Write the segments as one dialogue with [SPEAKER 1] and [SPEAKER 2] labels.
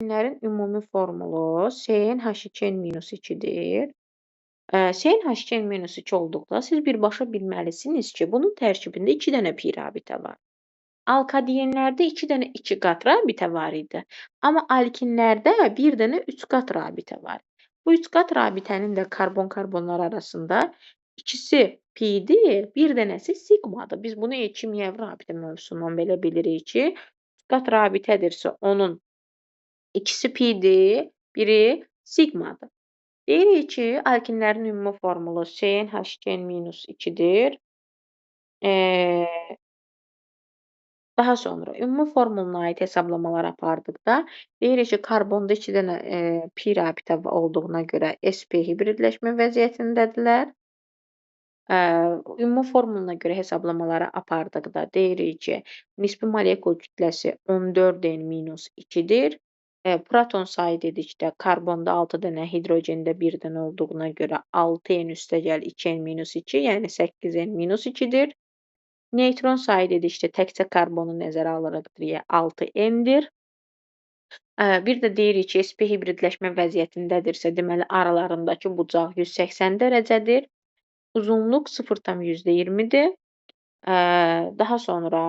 [SPEAKER 1] Alkinlərin ümumi formulu CnH2n-2-dir. CnH2n-2 olduqda siz birbaşa bilməlisiniz ki, bunun tərkibində 2 dənə pi rabitə var. Alkadenlərdə 2 dənə 2 qat rabitə var idi. Amma alkinlərdə 1 dənə 3 qat rabitə var. Bu 3 qat rabitənin də karbon-karbonlar arasında ikisi pidir, bir dənəsi siqmadır. Biz bunu kimyəvi rabitə mövzusundan belə bilirik ki, 3 qat rabitədirsə onun ikisi pidir, biri siqmadır. Deyirik ki, alkinlərin ümumi formulu CnH2n-2-dir. Daha sonra ümumi formuluna aid hesablamalar apardıqda deyirik ki, karbonda 2 dənə pi rabitə olduğuna görə sp hibridləşmə vəziyyətindədirlər. Ümumi formuluna görə hesablamaları apardıqda deyirik ki, nisbi molekul kütləsi 14n-2-dir. Proton sayı dedikdə karbonda 6 dənə, hidrogenda 1 dənə olduğuna görə 6n üstəgəl 2n-2, yəni 8n-2-dir. Neytron sayı dedikdə təkcə karbonu nəzərə alırıq deyə 6n-dir. Bir də deyirik ki, sp hibridləşmə vəziyyətindədirsə, deməli aralarındakı bucaq 180 dərəcədir. Uzunluq 0,20-dir. Daha sonra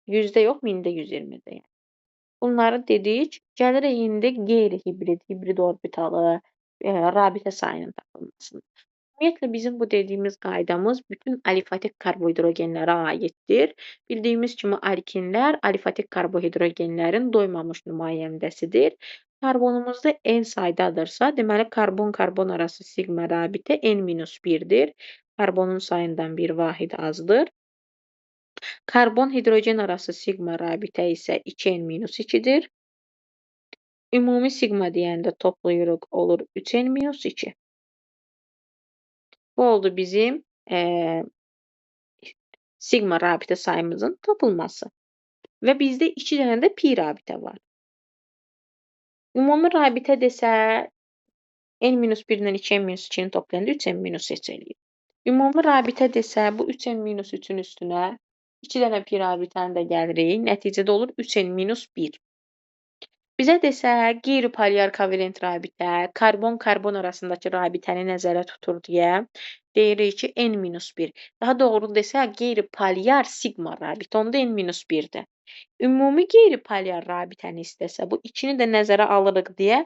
[SPEAKER 1] yüzdə yox, mində 120-dir. Bunları dedik. Gəlirik indi qeyri-hibrid, hibrid orbitalı rabitə sayının tapılmasına. Ümumiyyətlə bizim bu dediyimiz qaydamız bütün alifatik karbohidrogenlərə aiddir. Bildiyimiz kimi alkinlər alifatik karbohidrogenlərin doymamış nümayəndəsidir. Karbonumuzda n saydadırsa, deməli karbon-karbon arası siqma rabitə n-1-dir. Karbonun sayından bir vahid azdır. Karbon-hidrogen arası siqma rabitə isə 2n-2-dir. Ümumi siqma deyəndə toplayırıq, olur 3n-2. Bu oldu bizim siqma rabitə sayımızın tapılması. Və bizdə 2 dənə də pi rabitə var. Ümumi rabitə desə n-1 ilə 2n-2-ni toplayanda 3n-3 eləyir. Ümumi rabitə desə bu 3n-3-ün üstünə 2 dənə pi rabitəni də gəlirik. Nəticədə olur 3n-1. Bizə desə qeyri-polyar kovalent rabitə karbon-karbon arasındakı rabitəni nəzərdə tutur deyə deyirik ki, n-1. Daha doğru desə qeyri-polyar siqma rabitə onda n-1-dir. Ümumi qeyri-polyar rabitəni istəsə bu 2-ni də nəzərə alırıq deyə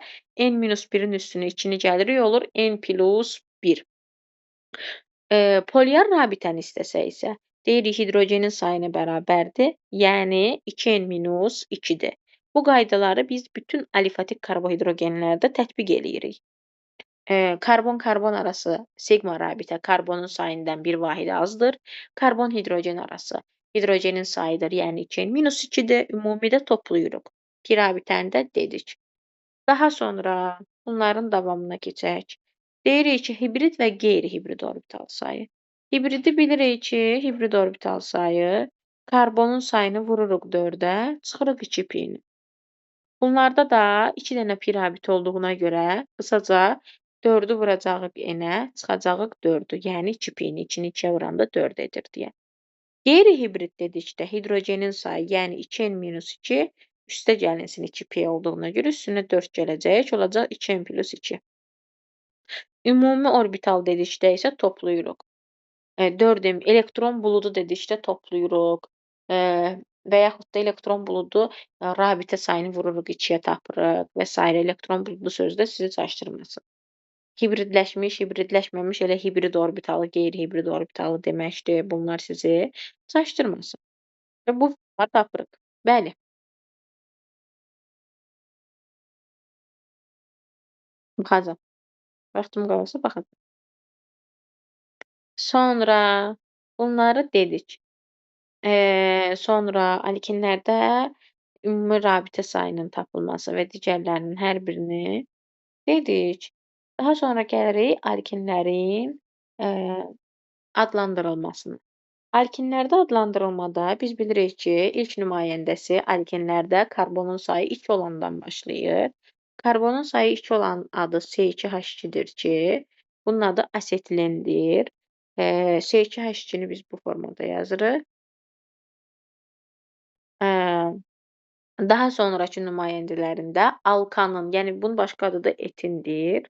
[SPEAKER 1] n-1-in üstünə 2-ni gəlirik, olur n+1. Polyar rabitəni istəsə isə deyirik hidrogenin sayına bərabərdir, yəni 2n-2-dir. Bu qaydaları biz bütün alifatik karbohidrogenlərdə tətbiq eləyirik. Karbon-karbon arası siqma rabitə karbonun sayından bir vahid azdır. Karbon-hidrogen arası hidrogenin sayıdır, yəni 2n-2-dir. Ümumidə toplayırıq. Pi rabitəni də dedik. Daha sonra bunların davamına keçək. Deyirik ki, hibrid və qeyri-hibrid orbital sayı. Hibridi bilirik ki, hibrid orbital sayı karbonun sayını vururuq 4-ə, çıxırıq 2 pi-ni. Bunlarda da 2 dənə pi rabitə olduğuna görə qısaca 4-ü vuracağıq n-ə, çıxacağıq 4-ü, yəni 2 pi-ni 2-ni 2-yə vuranda 4 edir deyə. Qeyri-hibrid dedikdə hidrogenin sayı, yəni 2n-2 üstə gəlinsin 2 pi olduğuna görə üstünə 4 gələcək, olacaq 2n+2. Ümumi orbital dedikdə isə toplayırıq. 4m elektron buludu dedikdə toplayırıq. Və yaxud da elektron buludu rabitə sayını vururuq 2-yə tapırıq və s. elektron buludu sözü də sizi çaşdırmasın. Hibridləşmiş, hibridləşməmiş elə hibrid orbitalı, qeyri-hibrid orbitalı deməkdir. Bunlar sizi çaşdırmasın. Və bu formada tapırıq. Bəli. Baxacam. Vaxtım qalsa baxacam. Sonra bunları dedik. Sonra alkinlərdə ümumi rabitə sayının tapılması və digərlərinin hər birini dedik. Daha sonra gəlirik alkinlərin adlandırılmasına. Alkinlərdə adlandırılmada biz bilirik ki, ilk nümayəndəsi alkinlərdə karbonun sayı 2 olandan başlayır. Karbonun sayı 2 olan adı C2H2-dir ki, bunun adı asetilendir. C2H2-ni biz bu formada yazırıq. Daha sonrakı nümayəndələrində alkanın, yəni bunun başqa adı da etindir.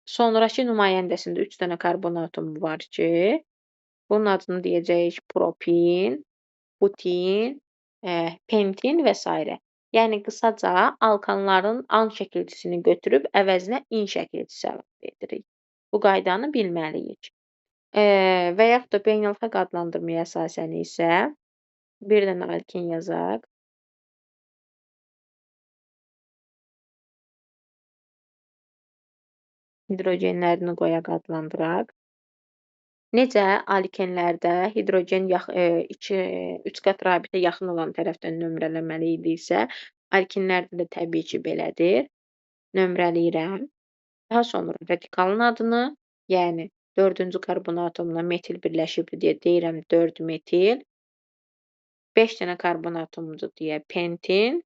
[SPEAKER 1] Sonrakı nümayəndəsində 3 dənə karbon atomu var ki, bunun adını deyəcəyik propin, butin, pentin və s. Yəni qısaca alkanların an şəkilçisini götürüb əvəzinə in şəkilçisi əlavə edirik. Bu qaydanı bilməliyik. Və yaxud da beynəlxalq adlandırmaya əsasən isə bir dənə alkin yazaq. Hidrogenlərini qoyaq, adlandıraq. Necə alkenlərdə hidrogen 3 qat rabitə yaxın olan tərəfdən nömrələməli idisə, alkinlərdə də təbii ki, belədir. Nömrələyirəm. Daha sonra radikalın adını, yəni 4-cü karbon atomuna metil birləşibdir deyə deyirəm 4 metil. 5 dənə karbon atomudur deyə pentin.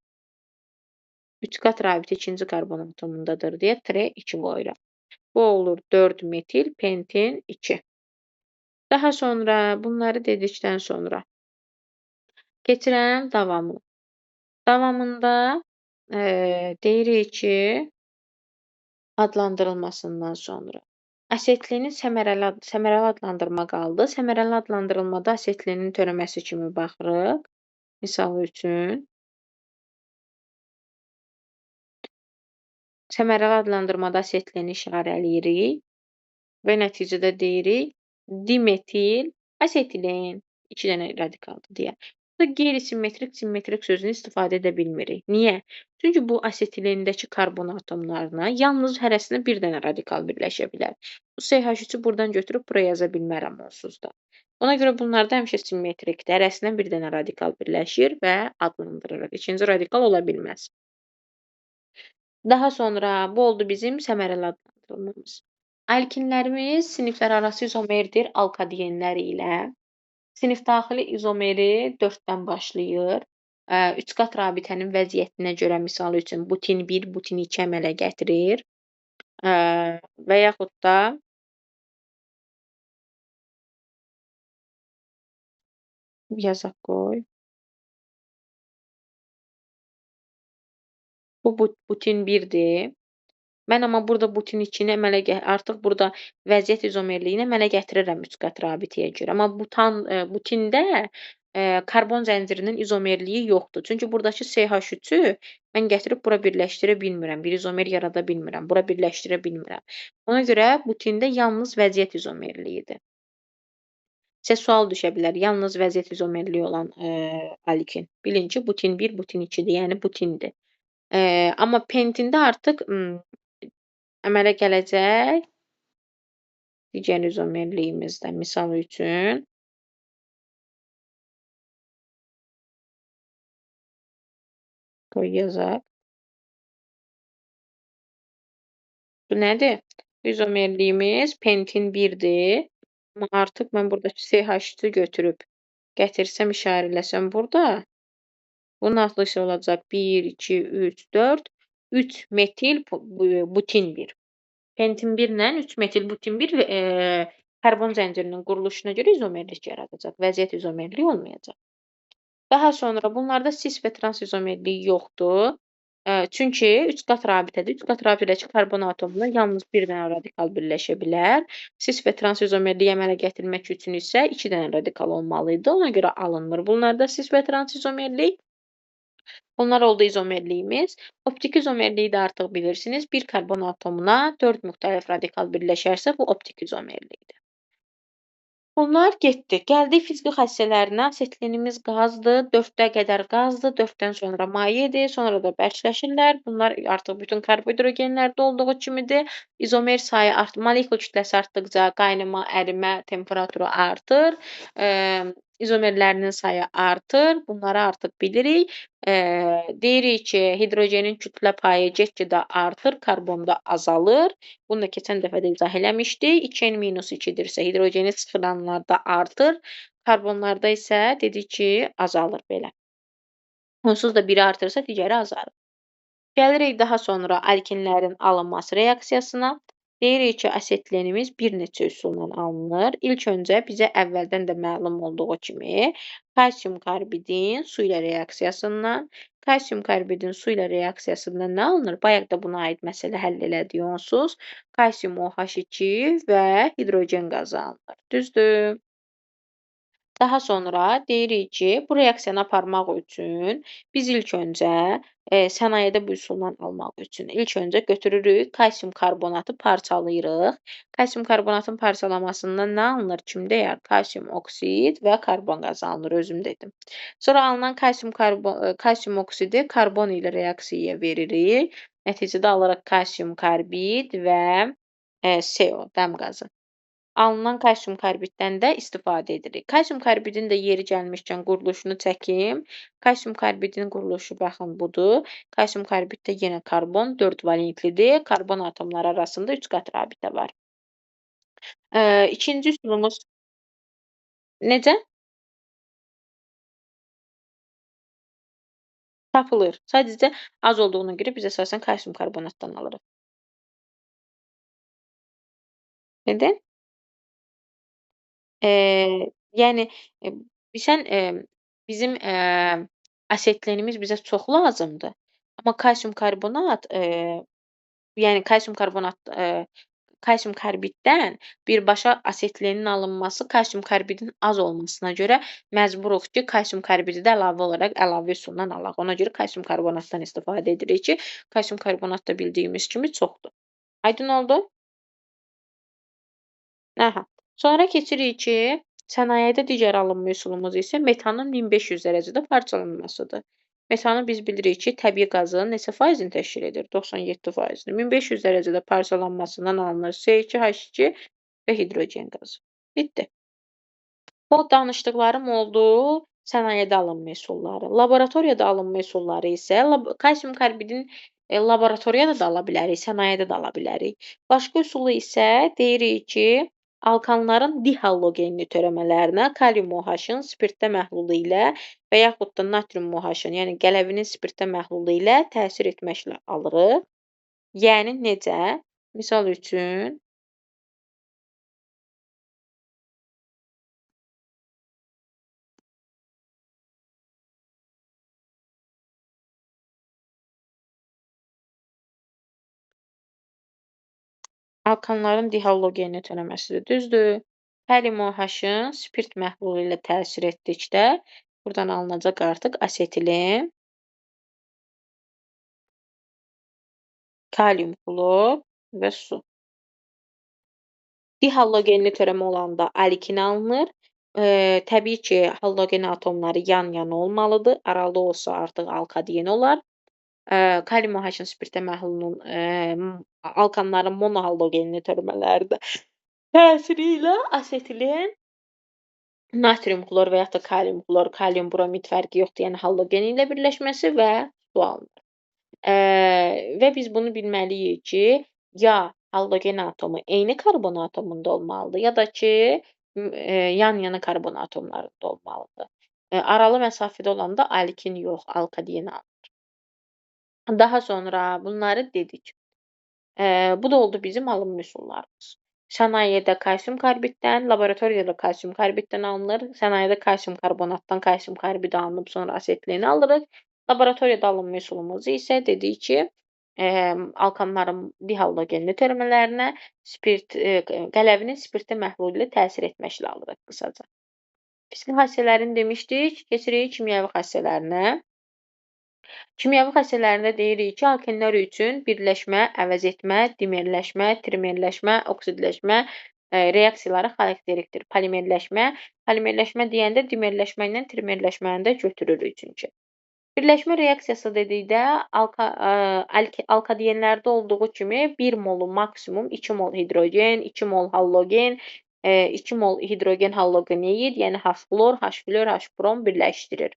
[SPEAKER 1] 3 qat rabitə 2-ci karbon atomundadır deyə 2 qoyuram. Bu olur 4 metil pentin 2. Daha sonra bunları dedikdən sonra keçirəm davamına. Davamında deyirik ki, adlandırılmasından sonra asetlinin səmərəli adlandırma qaldı. Səmərəli adlandırılmada asetlinin törəməsi kimi baxırıq. Misal üçün, səmərəli adlandırmada asetlini işarələyirik və nəticədə deyirik dimetil asetilen 2 dənə radikaldır deyə. Burada qeyri-simmetrik, simmetrik sözünü istifadə edə bilmirik. Niyə? Çünki bu asetilendəki karbon atomlarına yalnız hərəsinə bir dənə radikal birləşə bilər. Bu CH3-ü buradan götürüb buraya yaza bilmərəm onsuz da. Ona görə bunlarda həmişə simmetrikdir. Hərəsinə bir dənə radikal birləşir və adlandırırıq. İkinci radikal ola bilməz. Daha sonra bu oldu bizim səmərəli adlandırılmamız. Alkinlərimiz siniflərarası izomerdir alkadenlər ilə. Sinifdaxili izomeri 4-dən başlayır. 3 qat rabitənin vəziyyətinə görə misal üçün butin 1, butin 2 əmələ gətirir. Və yaxud da yazaq qoy. Bu butin 1-dir. Mən amma burada butin 2-ni artıq burada vəziyyət izomerliyini əmələ gətirirəm 3 qat rabitəyə görə. Amma butində karbon zəncirinin izomerliyi yoxdur. Çünki buradakı CH3-ü mən gətirib bura birləşdirə bilmirəm. Bir izomer yarada bilmirəm. Bura birləşdirə bilmirəm. Ona görə butində yalnız vəziyyət izomerliyidir. Sizə sual düşə bilər. Yalnız vəziyyət izomerliyi olan alkin. Bilin ki, butin 1, butin 2-dir. Yəni butindir. Amma pentində artıq əmələ gələcək digər izomerliyimizdə misal üçün qoy yazaq. Bu nədir? İzomerliyimiz pentin 1-dir. Amma artıq mən buradakı CH3-ü götürüb gətirsəm, işarələsəm burada, bunun atlışı olacaq 1, 2, 3, 4, 3 metil butin 1. Pentin 1 ilə 3 metil butin 1 karbon zəncirinin quruluşuna görə izomerlik yaradacaq. Vəziyyət izomerliyi olmayacaq. Daha sonra bunlarda cis və trans izomerliyi yoxdur. Çünki 3 qat rabitədir. 3 qat rabitədəki karbon atomuna yalnız bir dənə radikal birləşə bilər. Cis və trans izomerliyi əmələ gətirmək üçün isə 2 dənə radikal olmalı idi. Ona görə alınmır. Bunlarda cis və trans izomerlik. Bunlar oldu izomerliyimiz. Optik izomerliyi də artıq bilirsiniz. Bir karbon atomuna 4 müxtəlif radikal birləşərsə bu optik izomerlikdir. Bunlar getdi. Gəldik fiziki xassələrinə. Asetlenimiz qazdır. 4-də qədər qazdır. 4-dən sonra mayedir. Sonra da bərkləşirlər. Bunlar artıq bütün karbohidrogenlərdə olduğu kimidir. İzomer sayı molekul kütləsi artdıqca qaynama, ərimə temperaturu artır. İzomerlərinin sayı artır. Bunları artıq bilirik. Deyirik ki, hidrogenin kütlə payı get-gedə artır, karbonda azalır. Bunu da keçən dəfə də izah eləmişdik. 2n-2-dirsə hidrogeni sıfırlananlarda artır, karbonlarda isə dedik ki, azalır belə. Onsuz da biri artırsa, digəri azalır. Gəlirik daha sonra alkinlərin alınması reaksiyasına. Deyirik ki, asetlenimiz bir neçə üsulla alınır. İlk öncə bizə əvvəldən də məlum olduğu kimi kalsium karbidin su ilə reaksiyasından, kalsium karbidin su ilə reaksiyasından nə alınır? Bayaq da buna aid məsələ həll elədik onsuz. Kalsium OH2 və hidrogen qazı alınır. Düzdür? Daha sonra deyirik ki, bu reaksiyanı aparmaq üçün biz ilk öncə, sənayedə bu üsulla almaq üçün ilk öncə götürürük, kalsium karbonatı parçalayırıq. Kalsium karbonatın parçalamasından nə alınır? Kim deyər? Kalsium oksid və karbon qazı alınır, özüm dedim. Sonra alınan kalsium oksidi karbon ilə reaksiyaya veririk. Nəticədə alırıq kalsium karbid və, CO, dəm qazı. Alınan kalsium karbiddən də istifadə edirik. Kalsium karbidin də yeri gəlmişkən quruluşunu çəkim. Kalsium karbidin quruluşu baxın budur. Kalsium karbiddə yenə karbon 4 valentlidir. Karbon atomları arasında 3 qat rabitə var. İkinci üsulumuz necə? Tapılır. Sadəcə az olduğuna görə biz əsasən kalsium karbonatdan alırıq. Nədən? Yəni, bilirsən, bizim, asetlenimiz bizə çox lazımdır. Amma kalsium karbonat, yəni kalsium karbiddən birbaşa asetlenin alınması kalsium karbidin az olmasına görə məcburuq ki, kalsium karbidi də əlavə olaraq əlavə üsuldan alaq. Ona görə kalsium karbonatdan istifadə edirik ki, kalsium karbonat da bildiyimiz kimi çoxdur. Aydın oldu? Aha. Sonra keçirik ki, sənayedə digər alınma üsulumuz isə metanın 1500 dərəcədə parçalanmasıdır. Metanı biz bilirik ki, təbii qazın neçə faizini təşkil edir? 97%-ni. 1500 dərəcədə parçalanmasından alınır C2H2 və hidrogen qazı. Bitdi. Bu danışdıqlarım oldu sənayedə alınma üsulları. Laboratoriyada alınma üsulları isə kalsium karbidin laboratoriyada da ala bilərik, sənayedə də ala bilərik. Başqa üsulu isə deyirik ki, alkanların dihalogenli törəmələrinə kalium OH-ın spirtdə məhlulu ilə və yaxud da natrium OH-ın, yəni qələvinin spirtdə məhlulu ilə təsir etməklə alırıq. Yəni necə? Misal üçün, alkanların dihalogenli törəməsidir, düzdür? Kalium OH-ın spirt məhlulu ilə təsir etdikdə burdan alınacaq artıq asetilen, kalium klor və su. Dihalogenli törəmə olanda alkin alınır. Təbii ki, halogen atomları yan-yana olmalıdır. Aralı olsa artıq alkaden olar. Kalium OH-ın spirtdə məhlulunun, alkanların monohalogenli törəmələrdə təsiri ilə asetilen, natrium klor və yaxud da kalium klor, kalium bromid fərqi yoxdur, yəni halogen ilə birləşməsi və su alınır. Və biz bunu bilməliyik ki, ya halogen atomu eyni karbon atomunda olmalıdır, ya da ki, yan-yana karbon atomlarında olmalıdır. Aralı məsafədə olanda alkin yox, alkaden alınır. Daha sonra bunları dedik. Bu da oldu bizim alınma üsullarımız. Sənayedə kalsium karbiddən, laboratoriyada kalsium karbiddən alınır. Sənayedə kalsium karbonatdan kalsium karbid alınıb sonra asetileni alırıq. Laboratoriyada alınma üsulumuz isə dedik ki, alkanların dihalogenli törəmələrinə qələvinin spirtdə məhlulu ilə təsir etməklə alırıq qısaca. Fiziki xassələrini demişdik, keçirik kimyəvi xassələrinə. Kimyəvi xassələrində deyirik ki, alkenlər üçün birləşmə, əvəz etmə, dimerləşmə, trimerləşmə, oksidləşmə reaksiyaları xarakterikdir. Polimerləşmə deyəndə dimerləşmə ilə trimerləşməni də götürürük çünki. Birləşmə reaksiyası dedikdə alkadenlərdə olduğu kimi 1 molu maksimum 2 mol hidrogen, 2 mol halogen, 2 mol hidrogen halogenid, yəni H-flor, H-flor, H-brom birləşdirir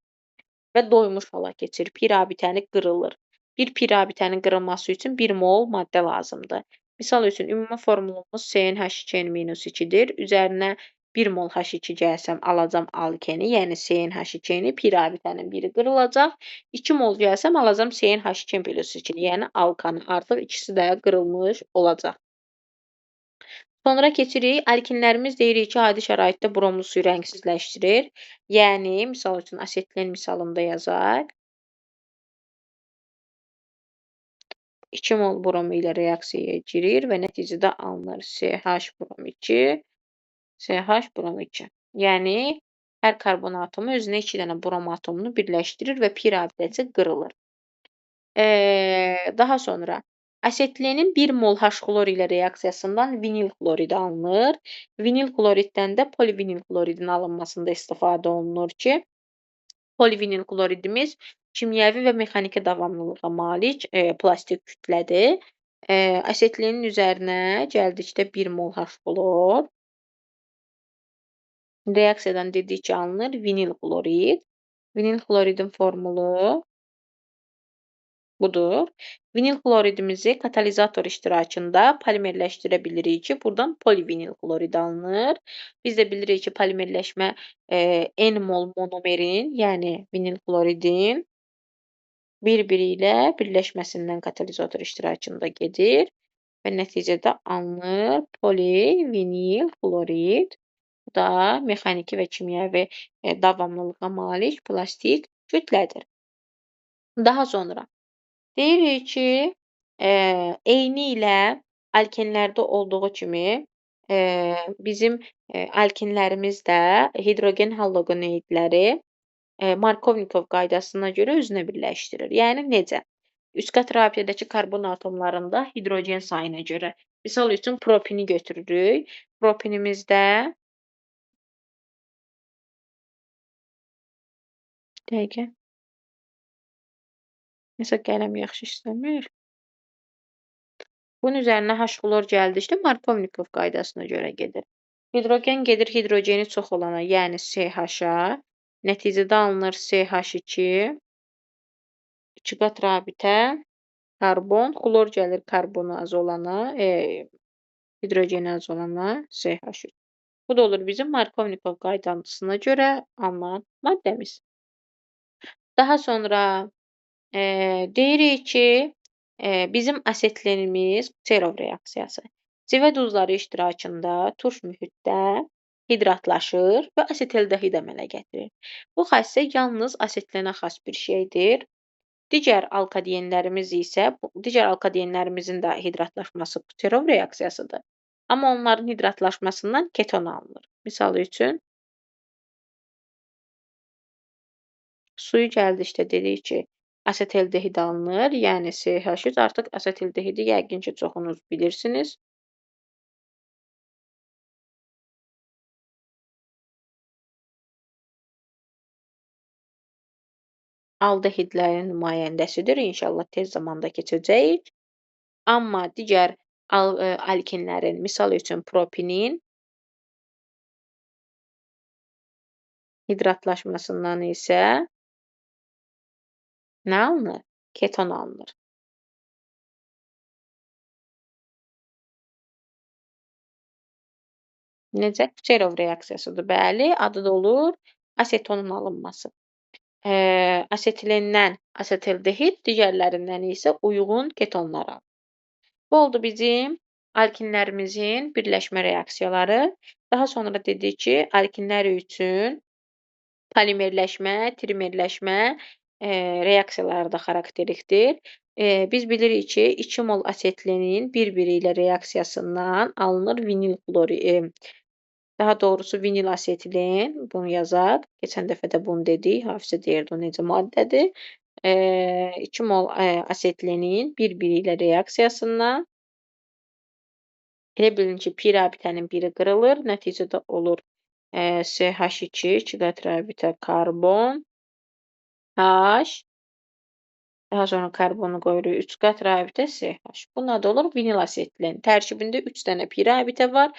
[SPEAKER 1] və doymuş hala keçir. Pirabitəni qırılır. Bir pirabitənin qırılması üçün 1 mol maddə lazımdır. Misal üçün, ümumi formulumuz CnH2n-2-dir. Üzərinə 1 mol H2 gəlsəm, alacam alkeni, yəni CnH2-ni, pirabitənin biri qırılacaq. 2 mol gəlsəm, alacam CnH2n+2-ni, yəni alkanı. Artıq ikisi də qırılmış olacaq. Sonra keçirik, alkinlərimiz deyirik ki, adi şəraitdə bromlu suyu rəngsizləşdirir. Yəni, misal üçün asetlen misalında yazaq. 2 mol brom ilə reaksiyaya girir və nəticədə alınır CH brom 2, CH brom 2. Yəni, hər karbon atomu özünə 2 dənə brom atomunu birləşdirir və pi rabitəsi qırılır. Daha sonra asetlenin 1 mol H-xlor ilə reaksiyasından vinil xlorid alınır. Vinil xloriddən də polivinil xloridin alınmasında istifadə olunur ki, polivinil xloridimiz kimyəvi və mexaniki davamlılığa malik plastik kütlədir. Asetlenin üzərinə gəldikdə 1 mol H-xlor reaksiyadan dedik ki, alınır vinil xlorid. Vinil xloridin formulu budur. Vinil xloridimizi katalizator iştirakında polimerləşdirə bilirik ki, buradan polivinil xlorid alınır. Biz də bilirik ki, polimerləşmə N mol monomerin, yəni vinil xloridin bir-biri ilə birləşməsindən katalizator iştirakında gedir və nəticədə alınır polivinil xlorid. Bu da mexaniki və kimyəvi davamlılığa malik plastik kütlədir. Daha sonra deyirik ki, eyni ilə alkenlərdə olduğu kimi bizim alkenlərimiz də hidrogen halogenidləri Markovnikov qaydasına görə özünə birləşdirir. Yəni necə? Üst qat rabitədəki karbon atomlarında hidrogen sayına görə. Misal üçün propini götürürük. Propinimizdə dəqiqə. Nəsə qələm yaxşı işləmir. Bunun üzərinə H-xlor gəldikdə Markovnikov qaydasına görə gedir. Hidrogen gedir hidrogeni çox olana, yəni CH-a. Nəticədə alınır CH2, 2 qat rabitə, karbon, xlor gəlir karbonu az olana, hidrogeni az olana, CH3. Bu da olur bizim Markovnikov qaydasına görə alınan maddəmiz. Daha sonra deyirik ki, bizim asetlenimiz Serov reaksiyası. Civə duzları iştirakında turş mühitdə hidratlaşır və asetaldehid əmələ gətirir. Bu xassə yalnız asetlenə xas bir şeydir. Digər alkadenlərimiz isə, digər alkadenlərimizin də hidratlaşması Serov reaksiyasıdır. Amma onların hidratlaşmasından keton alınır. Misal üçün, suyu gəldikdə dedik ki, asetaldehid alınır, yəni CH3. Artıq asetaldehidi yəqin ki, çoxunuz bilirsiniz. Aldehidlərin nümayəndəsidir. İnşallah tez zamanda keçəcəyik. Amma digər alkinlərin, misal üçün propinin hidratlaşmasından isə nə alınır? Keton alınır. Necə? Serov reaksiyasıdır. Bəli, adı da olur asetonun alınması. Asetilndən asetaldehid, digərlərindən isə uyğun ketonlar alınır. Bu oldu bizim alkinlərimizin birləşmə reaksiyaları. Daha sonra dedik ki, alkinlər üçün polimerləşmə, trimerləşmə reaksiyaları da xarakterikdir. Biz bilirik ki, 2 mol asetlenin bir-biri ilə reaksiyasından alınır vinil xlorid. Daha doğrusu vinil asetlen, bunu yazaq. Keçən dəfə də bunu dedik, Hafizə deyirdi o necə maddədir. 2 mol asetlenin bir-biri ilə reaksiyasından elə bilin ki, pi rabitənin biri qırılır, nəticədə olur CH2, 2 qat rabitə karbon, H, daha sonra karbonu qoyuruq 3 qat rabitə CH. Bunun adı olur vinil asetlen. Tərkibində 3 dənə pi rabitə var.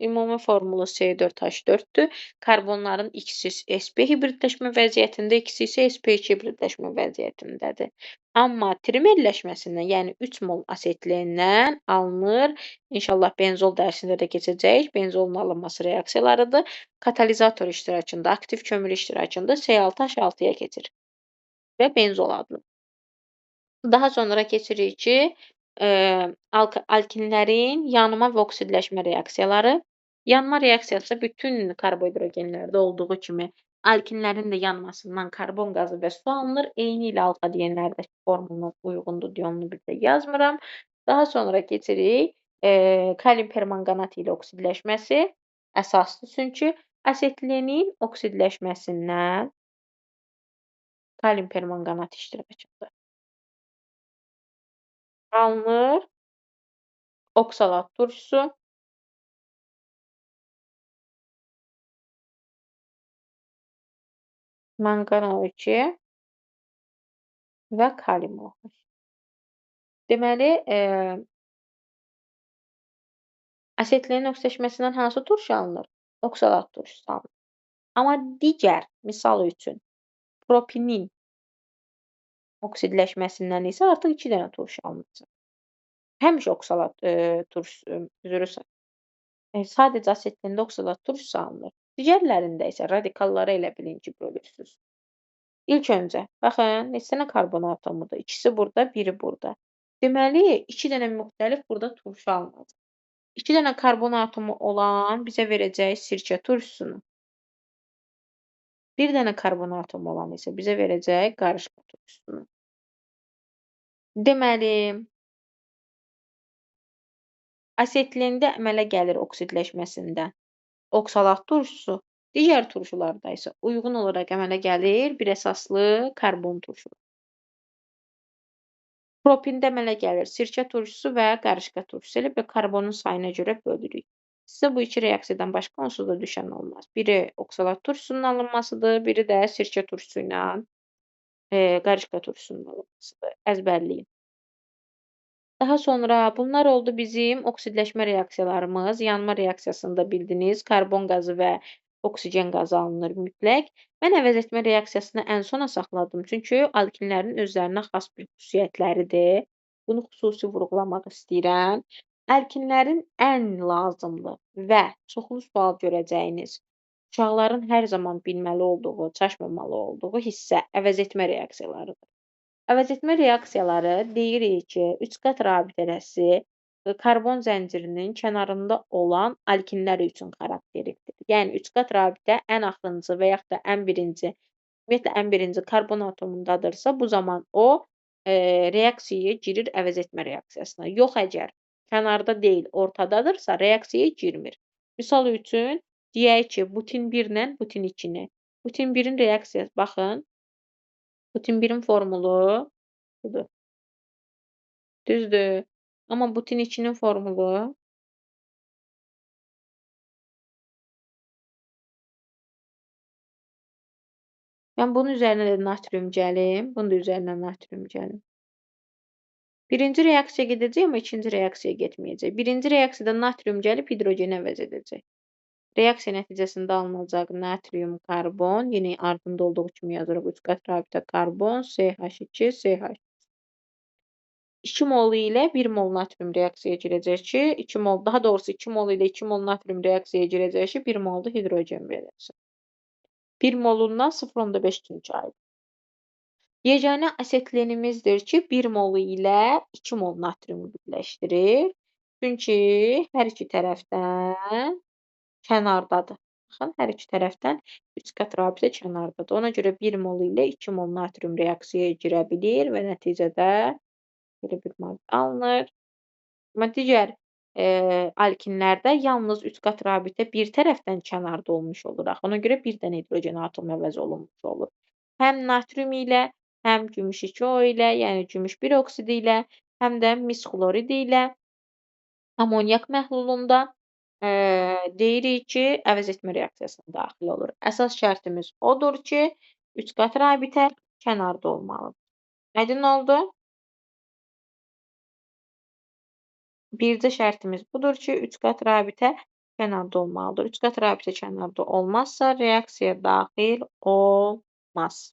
[SPEAKER 1] Ümumi formulu C4H4-dür. Karbonların ikisi sp hibridləşmə vəziyyətində, ikisi isə sp2 hibridləşmə vəziyyətindədir. Amma trimerləşməsindən, yəni 3 mol asetlendən alınır. İnşallah benzol dərsində də keçəcəyik. Benzolun alınması reaksiyalarıdır. Katalizator iştirakında, aktiv kömür iştirakında C6H6-ya keçir və benzol adlı. Daha sonra keçirik ki, alkinlərin yanma və oksidləşmə reaksiyaları. Yanma reaksiyası bütün karbohidrogenlərdə olduğu kimi alkinlərin də yanmasından karbon qazı və su alınır. Eynilə alfa-DNA-dəki formuluna uyğundur deyə onu bir də yazmıram. Daha sonra keçirik kalium permanqanat ilə oksidləşməsi əsasdır. Çünki asetlenin oksidləşməsindən kalium permanqanat iştirakçıdır. Alınır oksalat turşusu, manqan-O2 və kalium OH. Deməli, asetlenin oksidləşməsindən hansı turşu alınır? Oksalat turşusu alınır. Amma digər, misal üçün, propinin oksidləşməsindən isə artıq 2 dənə turşu alınacaq. Həmişə oksalat sadəcə asetlində oksalat turşusu alınır. Digərlərində isə radikalları elə bilin ki, bölürsüz. İlk öncə, baxın, neçə dənə karbon atomudur? İkisi burada, biri burada. Deməli, 2 dənə müxtəlif burada turşu alınacaq. 2 dənə karbon atomu olan bizə verəcək sirkə turşusunu. 1 dənə karbon atomu olan isə bizə verəcək qarışqa turşusunu. Deməli, asetlində əmələ gəlir oksidləşməsində oksalat turşusu, digər turşularda isə uyğun olaraq əmələ gəlir bir əsaslı karbon turşusu. Propində əmələ gəlir sirkə turşusu və qarışqa turşusu. Elə bir karbonun sayına görə bölürük. Sizə bu iki reaksiyadan başqa onsuz da düşən olmaz. Biri oksalat turşusunun alınmasıdır, biri də sirkə turşusu ilə qarışqa turşusunun alınmasıdır. Əzbərləyin. Daha sonra bunlar oldu bizim oksidləşmə reaksiyalarımız. Yanma reaksiyasında bildiniz, karbon qazı və oksigen qazı alınır mütləq. Mən əvəzetmə reaksiyasını ən sona saxladım. Çünki alkinlərin özlərinə xas bir xüsusiyyətləridir. Bunu xüsusi vurğulamaq istəyirəm. Alkinlərin ən lazımlı və çoxlu sual görəcəyiniz, uşaqların hər zaman bilməli olduğu, çaşmamalı olduğu hissə əvəzetmə reaksiyalarıdır. Əvəzetmə reaksiyaları deyirik ki, 3 qat rabitəsi karbon zəncirinin kənarında olan alkinlər üçün xarakterlikdir. Yəni 3 qat rabitə ən axırıncı və yaxud da ən birinci, ümumiyyətlə ən birinci karbon atomundadırsa, bu zaman o reaksiyaya girir əvəzetmə reaksiyasına. Yox əgər kənarda deyil, ortadadırsa, reaksiyaya girmir. Misal üçün, deyək ki, butin 1 ilə butin 2-ni. Butin 1-in reaksiyası, baxın, butin 1-in formulu budur. Düzdür. Amma butin 2-nin formulu mən bunun üzərinə də natrium gəlim, bunun da üzərinə natrium gəlim. Birinci reaksiya gedəcək, amma ikinci reaksiya getməyəcək. Birinci reaksiyada natrium gəlib hidrogeni əvəz edəcək. Reaksiya nəticəsində alınacaq natrium, karbon, yenə ardında olduğu kimi yazırıq 3 qat rabitə karbon, CH2, CH. 2 mol ilə 1 mol natrium reaksiyaya girəcək ki, 2 mol, daha doğrusu 2 mol ilə 2 mol natrium reaksiyaya girəcək ki, 1 mol da hidrogen verəcək. 1 molundan 0,5 çünki ayrı. Yeganə asetlenimizdir ki, 1 mol ilə 2 mol natriumu birləşdirir. Çünki hər iki tərəfdən kənardadır. Baxın, hər iki tərəfdən 3 qat rabitə kənardadır. Ona görə 1 mol ilə 2 mol natrium reaksiyaya girə bilir və nəticədə belə bir maddə alınır. Amma digər alkinlərdə yalnız 3 qat rabitə bir tərəfdən kənarda olmuş olur. Ona görə bir dənə hidrogen atomu əvəz olunmuş olur. Həm natrium ilə, həm gümüş 2O ilə, yəni gümüş 1 oksidi ilə, həm də mis xlorid ilə amonyak məhlulunda deyirik ki, əvəzetmə reaksiyasına daxil olur. Əsas şərtimiz odur ki, 3 qat rabitə kənarda olmalıdır. Aydın oldu? Bircə şərtimiz budur ki, 3 qat rabitə kənarda olmalıdır. 3 qat rabitə kənarda olmazsa reaksiya daxil olmaz.